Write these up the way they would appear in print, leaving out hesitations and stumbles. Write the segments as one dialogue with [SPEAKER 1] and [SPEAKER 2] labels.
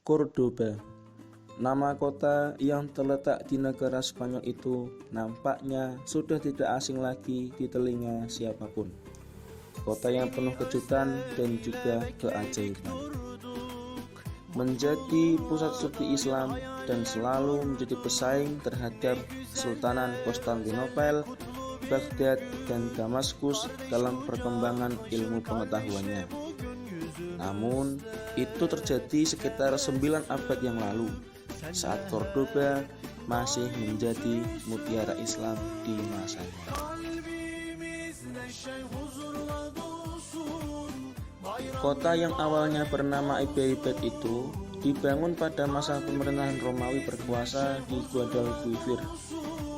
[SPEAKER 1] Cordoba, nama kota yang terletak di negara Spanyol itu nampaknya sudah tidak asing lagi di telinga siapapun. Kota yang penuh kejutan dan juga keajaiban. Menjadi pusat suci Islam dan selalu menjadi pesaing terhadap Kesultanan Konstantinopel, Baghdad, dan Damaskus dalam perkembangan ilmu pengetahuannya. Namun, itu terjadi sekitar 9 abad yang lalu, saat Cordoba masih menjadi mutiara Islam di masanya. Kota yang awalnya bernama Iberibet itu dibangun pada masa pemerintahan Romawi berkuasa di Guadalquivir.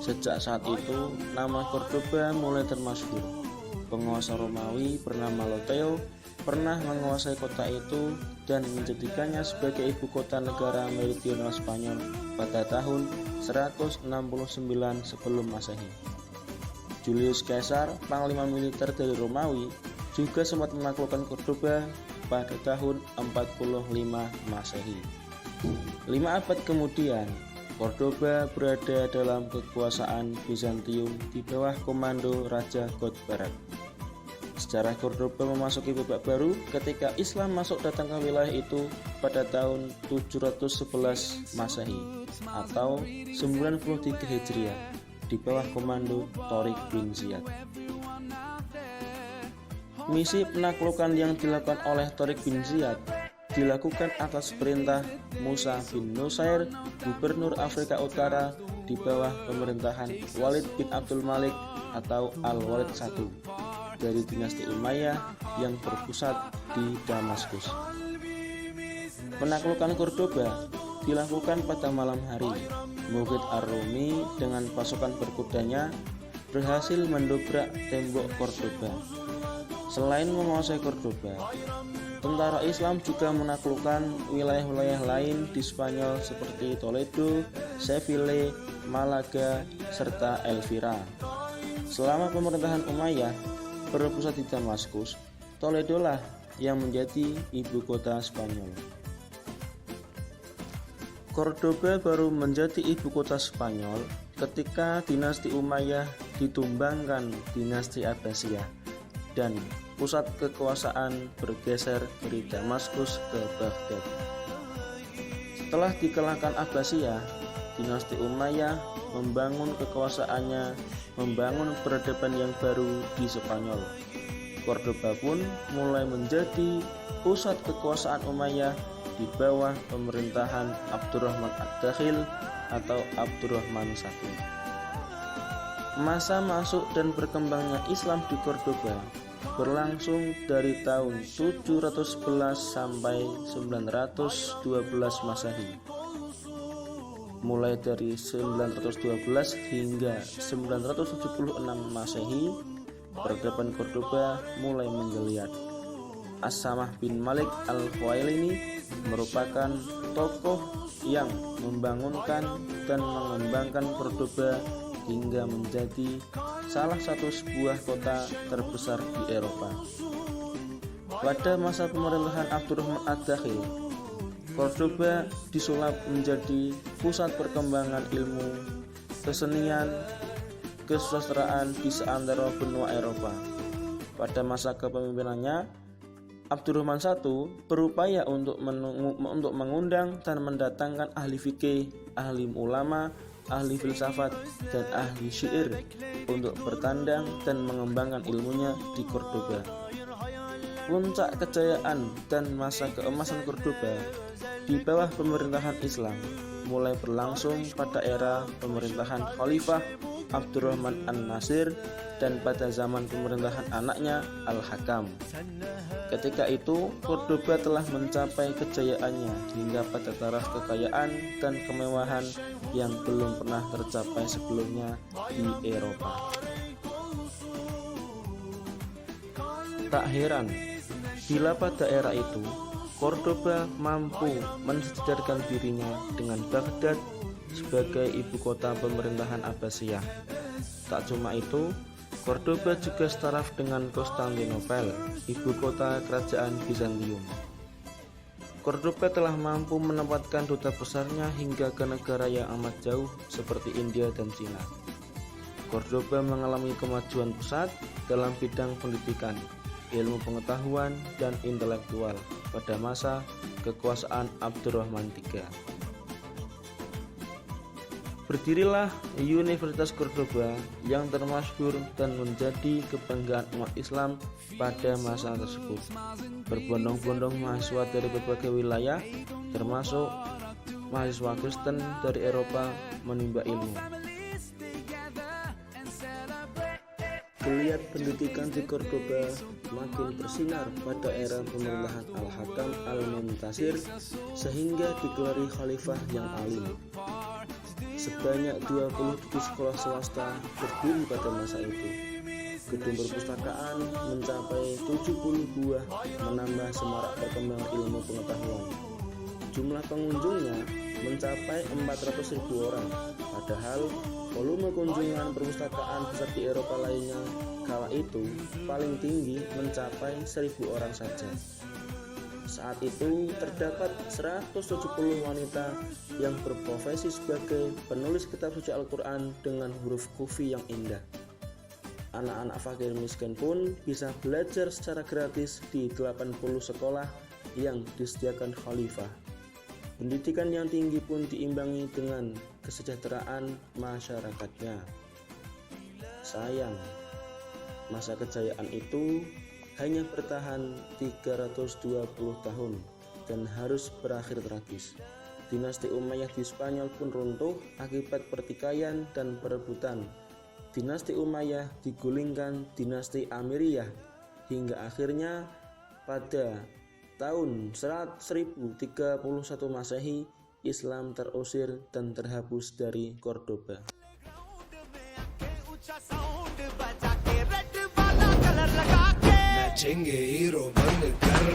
[SPEAKER 1] Sejak saat itu, nama Cordoba mulai termasyhur. Penguasa Romawi bernama Loteo pernah menguasai kota itu dan menjadikannya sebagai ibu kota negara meridional Spanyol pada tahun 169 sebelum Masehi. Julius Caesar, panglima militer dari Romawi, juga sempat menaklukkan Cordoba pada tahun 45 Masehi. 5 abad kemudian, Cordoba berada dalam kekuasaan Bizantium di bawah komando Raja Godbarad. Sejarah Cordoba memasuki babak baru ketika Islam masuk datang ke wilayah itu pada tahun 711 Masehi atau 93 Hijriah di bawah komando Tariq bin Ziyad. Misi penaklukan yang dilakukan oleh Tariq bin Ziyad dilakukan atas perintah Musa bin Nusair, gubernur Afrika Utara di bawah pemerintahan Walid bin Abdul Malik atau Al-Walid I dari dinasti Umayyah yang berpusat di Damaskus. Penaklukan Cordoba dilakukan pada malam hari. Mughith ar-Rumi dengan pasukan berkudanya berhasil mendobrak tembok Cordoba. Selain menguasai Cordoba, tentara Islam juga menaklukkan wilayah-wilayah lain di Spanyol seperti Toledo, Seville, Malaga, serta Elvira. Selama pemerintahan Umayyah berpusat di Damaskus, Toledo lah yang menjadi ibu kota Spanyol. Cordoba baru menjadi ibu kota Spanyol ketika dinasti Umayyah ditumbangkan dinasti Abbasiyah dan pusat kekuasaan bergeser dari Damaskus ke Baghdad. Setelah dikalahkan Abbasiyah, dinasti Umayyah membangun kekuasaannya, membangun peradaban yang baru di Spanyol. Cordoba pun mulai menjadi pusat kekuasaan Umayyah di bawah pemerintahan Abdurrahman Ad-Dakhil atau Abdurrahman I. Masa masuk dan berkembangnya Islam di Cordoba berlangsung dari tahun 711 sampai 912 Masehi. Mulai dari 912 hingga 976 Masehi, peradaban Cordoba mulai menggeliat. As-Samah bin Malik al-Khuwailini merupakan tokoh yang membangunkan dan mengembangkan Cordoba hingga menjadi salah satu sebuah kota terbesar di Eropa. Pada masa pemerintahan Abdurrahman Ad-Dakhil, Cordoba disulap menjadi pusat perkembangan ilmu, kesenian, kesusastraan di seantero benua Eropa. Pada masa kepemimpinannya, Abdurrahman I berupaya untuk mengundang dan mendatangkan ahli fikih, ahli ulama, ahli filsafat, dan ahli syair untuk bertandang dan mengembangkan ilmunya di Cordoba. Puncak kejayaan dan masa keemasan Cordoba di bawah pemerintahan Islam mulai berlangsung pada era pemerintahan Khalifah Abdurrahman An-Nasir dan pada zaman pemerintahan anaknya Al-Hakam. Ketika itu, Cordoba telah mencapai kejayaannya hingga pada taraf kekayaan dan kemewahan yang belum pernah tercapai sebelumnya di Eropa. Tak heran bila pada era itu Cordoba mampu mensejajarkan dirinya dengan Baghdad sebagai ibu kota pemerintahan Abbasiyah. Tak cuma itu, Cordoba juga setaraf dengan Konstantinopel, ibu kota kerajaan Bizantium. Cordoba telah mampu menempatkan duta besarnya hingga ke negara yang amat jauh seperti India dan Cina. Cordoba mengalami kemajuan pesat dalam bidang pendidikan, ilmu pengetahuan, dan intelektual pada masa kekuasaan Abdurrahman III. Berdirilah Universitas Cordoba yang termasyhur dan menjadi kebanggaan umat Islam pada masa tersebut. Berbondong-bondong mahasiswa dari berbagai wilayah, termasuk mahasiswa Kristen dari Eropa, menimba ilmu. Geliat pendidikan di Cordoba makin bersinar pada era pemerintahan Al-Hakam Al-Muntasir sehingga digelari khalifah yang alim. Sebanyak 27 sekolah swasta berdiri pada masa itu. Gedung perpustakaan mencapai 70 buah, menambah semarak perkembangan ilmu pengetahuan. Jumlah pengunjungnya mencapai 400.000 orang, padahal volume kunjungan perpustakaan besar di Eropa lainnya kala itu paling tinggi mencapai 1.000 orang saja. Saat itu terdapat 170 wanita yang berprofesi sebagai penulis kitab suci Al-Quran dengan huruf kufi yang indah. Anak-anak fakir miskin pun bisa belajar secara gratis di 80 sekolah yang disediakan khalifah. Pendidikan yang tinggi pun diimbangi dengan kesejahteraan masyarakatnya. Sayang, masa kejayaan itu hanya bertahan 320 tahun dan harus berakhir tragis. Dinasti Umayyah di Spanyol pun runtuh akibat pertikaian dan perebutan. Dinasti Umayyah digulingkan dinasti Amiriyah hingga akhirnya pada tahun 1031 Masehi Islam terusir dan terhapus dari Cordoba.
[SPEAKER 2] नाचेंगे हीरो बनकर